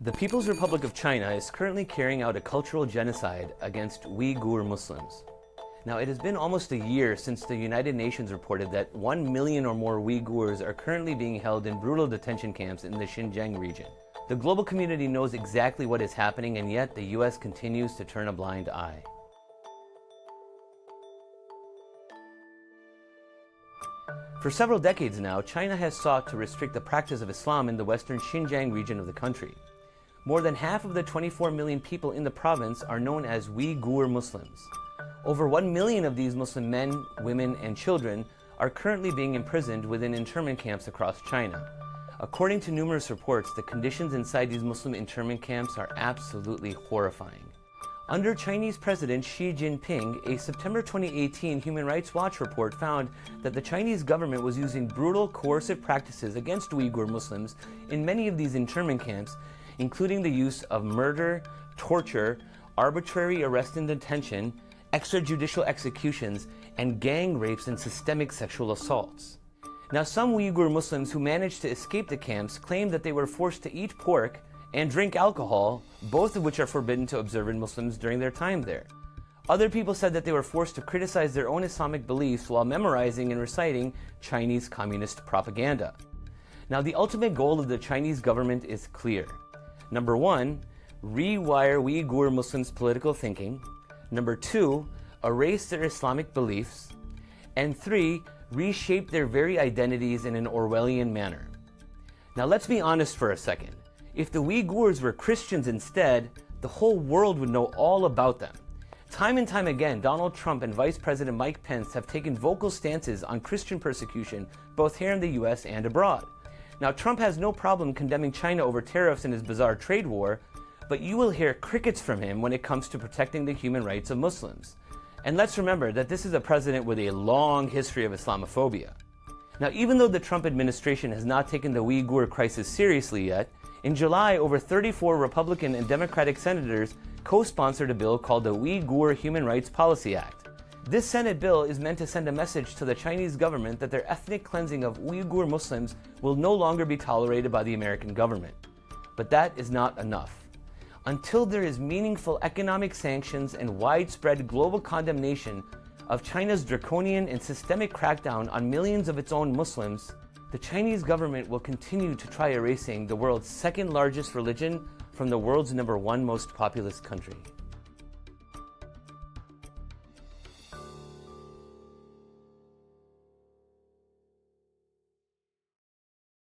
The People's Republic of China is currently carrying out a cultural genocide against Uighur Muslims. Now, it has been almost a year since the United Nations reported that 1 million or more Uyghurs are currently being held in brutal detention camps in the Xinjiang region. The global community knows exactly what is happening, and yet the US continues to turn a blind eye. For several decades now, China has sought to restrict the practice of Islam in the western Xinjiang region of the country. More than half of the 24 million people in the province are known as Uighur Muslims. Over 1 million of these Muslim men, women, and children are currently being imprisoned within internment camps across China. According to numerous reports, the conditions inside these Muslim internment camps are absolutely horrifying. Under Chinese President Xi Jinping, a September 2018 Human Rights Watch report found that the Chinese government was using brutal, coercive practices against Uyghur Muslims in many of these internment camps, including the use of murder, torture, arbitrary arrest and detention, extrajudicial executions, and gang rapes and systemic sexual assaults. Now, some Uyghur Muslims who managed to escape the camps claim that they were forced to eat pork and drink alcohol, both of which are forbidden to observant Muslims during their time there. Other people said that they were forced to criticize their own Islamic beliefs while memorizing and reciting Chinese communist propaganda. Now, the ultimate goal of the Chinese government is clear. Number one, rewire Uyghur Muslims' political thinking. Number two, erase their Islamic beliefs. And three, reshape their very identities in an Orwellian manner. Now, let's be honest for a second. If the Uyghurs were Christians instead, the whole world would know all about them. Time and time again, Donald Trump and Vice President Mike Pence have taken vocal stances on Christian persecution, both here in the US and abroad. Now, Trump has no problem condemning China over tariffs and his bizarre trade war, but you will hear crickets from him when it comes to protecting the human rights of Muslims. And let's remember that this is a president with a long history of Islamophobia. Now, even though the Trump administration has not taken the Uyghur crisis seriously yet, in July, over 34 Republican and Democratic senators co-sponsored a bill called the Uyghur Human Rights Policy Act. This Senate bill is meant to send a message to the Chinese government that their ethnic cleansing of Uyghur Muslims will no longer be tolerated by the American government. But that is not enough. Until there is meaningful economic sanctions and widespread global condemnation of China's draconian and systemic crackdown on millions of its own Muslims, the Chinese government will continue to try erasing the world's second largest religion from the world's #1 most populous country.